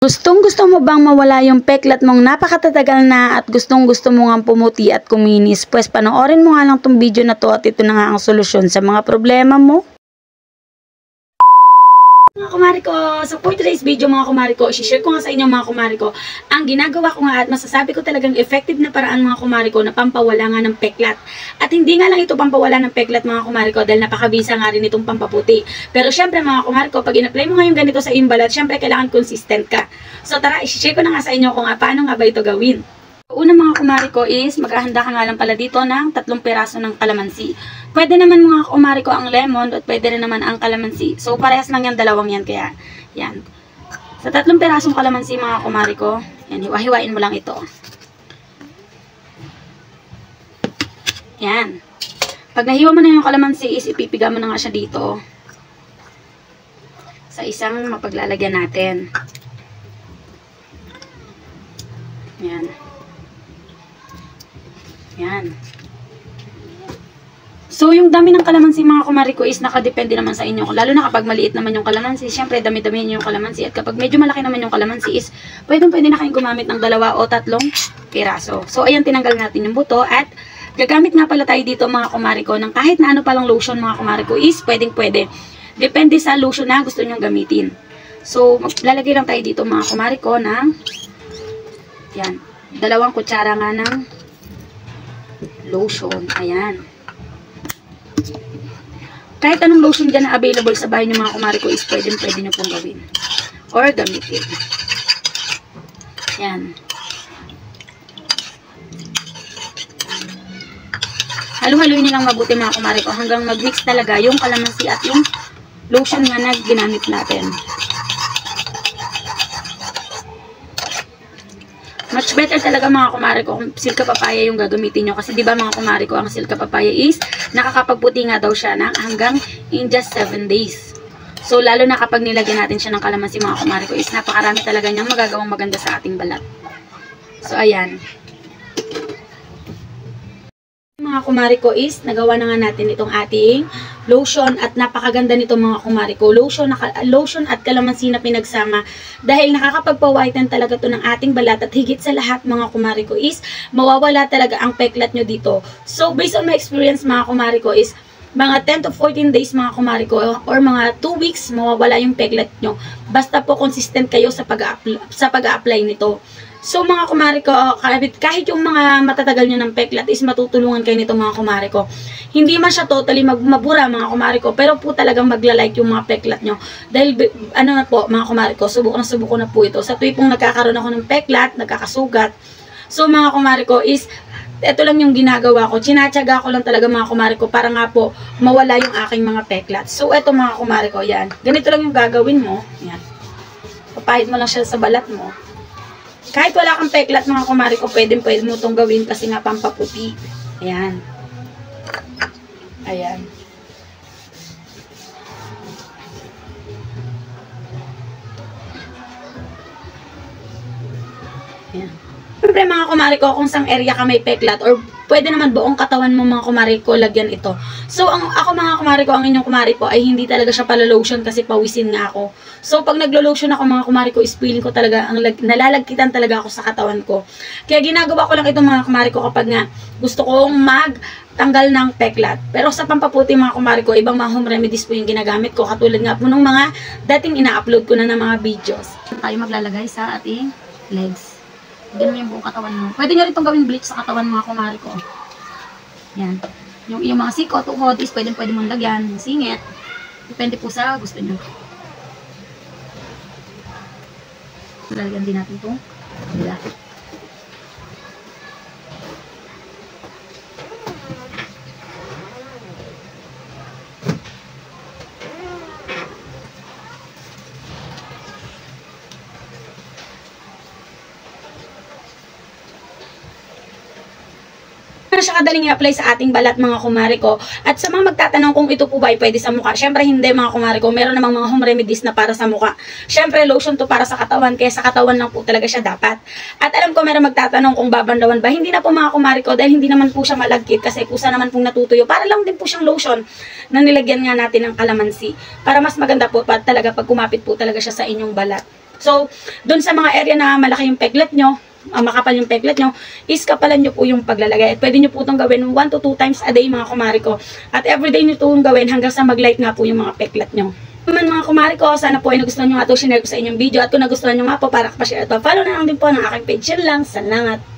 Gustong-gusto mo bang mawala yung peklat mong napakatatagal na at gustong-gusto mo nga pumuti at kuminis? Pues panoorin mo nga lang tong video na to at ito na nga ang solusyon sa mga problema mo. Mga kumari ko, so for today's video mga kumari ko, i-share ko nga sa inyo mga kumari ko ang ginagawa ko nga at masasabi ko talagang effective na paraan mga kumari ko na pampawala nga ng peklat. At hindi nga lang ito pampawala ng peklat mga kumari ko dahil napakabisa nga rin itong pampaputi. Pero syempre mga kumari ko, pag in-apply mo nga yung ganito sa iyong balat, syempre kailangan consistent ka. So tara, i-share ko na nga sa inyo kung paano nga ba ito gawin. Una mga kumari ko is maghahanda ka nga lang pala dito ng 3 piraso ng kalamansi. Pwede naman mga kumari ko ang lemon at pwede rin naman ang kalamansi. So parehas lang yan, dalawang yan, kaya yan. Sa 3 pirasong kalamansi mga kumari ko, yan, hiwa-hiwain mo lang ito. Yan. Pag nahiwa mo na yung kalamansi is ipipiga mo na nga siya dito sa isang mapaglalagyan natin. Yan. Yan. So, yung dami ng kalamansi mga kumari ko is nakadepende naman sa inyo. Lalo na kapag maliit naman yung kalamansi, syempre dami-dami yung kalamansi. At kapag medyo malaki naman yung kalamansi is, pwede na kayong gumamit ng 2 o 3 piraso. So, ayan, tinanggal natin yung buto. At gagamit nga pala tayo dito mga kumari ko ng kahit na ano palang lotion mga kumari ko is pwede. Depende sa lotion na gusto nyong gamitin. So, lalagay lang tayo dito mga kumari ko ng yan, 2 kutsara nga ng lotion. Ayan. Kahit anong lotion dyan na available sa bahay nyo mga kumari ko is pwede nyo pong gawin. Or gamitin. Ayan. Halo-haloy nyo lang mabuti mga kumari ko hanggang mag-mix talaga yung kalamansi at yung lotion nga na ginamit natin. Much better talaga mga kumari ko kung silka papaya yung gagamitin nyo. Kasi diba mga kumari ko, ang silka papaya is nakakapagputi nga daw siya ng hanggang in just 7 days. So lalo na kapag nilagyan natin siya ng kalamansi mga kumari ko is napakarami talaga niyang magagawang maganda sa ating balat. So ayan. Mga kumari ko is nagawa na nga natin itong ating lotion at napakaganda nito mga kumari ko. Lotion at kalamansi na pinagsama dahil nakakapagpa-whiten talaga to ng ating balat at higit sa lahat mga kumari ko is mawawala talaga ang peklat nyo dito. So based on my experience mga kumari ko is mga 10 to 14 days mga kumari ko or mga 2 weeks mawawala yung peklat nyo. Basta po consistent kayo sa pag-a-apply nito. So mga kumari ko, kahit yung mga matatagal nyo ng peklat is matutulungan kayo nito mga kumari ko. Hindi man siya totally mabura mga kumari ko, pero po talagang magla-like yung mga peklat nyo. Dahil ano na po mga kumari ko, subukan na po ito. Sa tuwing pong nagkakaroon ako ng peklat, nagkakasugat. So mga kumari ko is, ito lang yung ginagawa ko. Tinatyaga ko lang talaga mga kumari ko para nga po mawala yung aking mga peklat. So ito mga kumari ko, yan. Ganito lang yung gagawin mo. Yan. Papahid mo lang siya sa balat mo. Kahit wala kang peklat mga kumari ko, pwede mo itong gawin kasi nga pampaputi. Ayan. Ayan. Ayan. Siyempre mga kumari ko, kung sang area ka may peklat or pwede naman buong katawan mo mga kumari ko, lagyan ito. So, ako mga kumari ko, ang inyong kumari po ay hindi talaga siya pala lotion kasi pawisin nga ako. So, pag naglo-lotion ako mga kumari ko, is feeling ko talaga, nalalagkitan talaga ako sa katawan ko. Kaya ginagawa ko lang ito mga kumari ko kapag nga gusto kong magtanggal ng peklat. Pero sa pampaputi mga kumari ko, ibang mga home remedies po yung ginagamit ko. Katulad nga po ng mga dating ina-upload ko na ng mga videos. Tayo maglalagay sa ating legs. Ganun mo yung buong katawan mo. Pwede nyo rin itong gawing bleach sa katawan mga kumari ko. Yan. Yung mga siko, tuhod is pwede mong lagyan. Yung singit. Depende po sa gusto nyo. Lalagyan din natin itong kabila. Siya kadaling i-apply sa ating balat mga kumari ko. At sa mga magtatanong kung ito po ba ay pwede sa mukha, syempre hindi mga kumari ko. Meron namang mga home remedies na para sa mukha. Syempre lotion to para sa katawan, kaya sa katawan lang po talaga siya dapat. At alam ko meron magtatanong kung babandawan ba. Hindi na po mga kumari ko dahil hindi naman po siya malagkit kasi kusa naman pong natutuyo. Para lang din po siyang lotion na nilagyan nga natin ng kalamansi. Para mas maganda po talaga pag kumapit po talaga siya sa inyong balat. So, dun sa mga area na malaki yung peklat nyo, makapal yung peklat nyo, is kapalan nyo po yung paglalagay. At pwede nyo po itong gawin 1 to 2 times a day mga kumari ko. At everyday nyo itong gawin hanggang sa mag-light nga po yung mga peklat nyo. Mga kumari ko, sana po ay nagustuhan nyo nga ito, sinare ko sa inyong video. At kung nagustuhan nyo nga po, para pa-share ito, follow na lang din po ng aking page. Yun lang, salamat!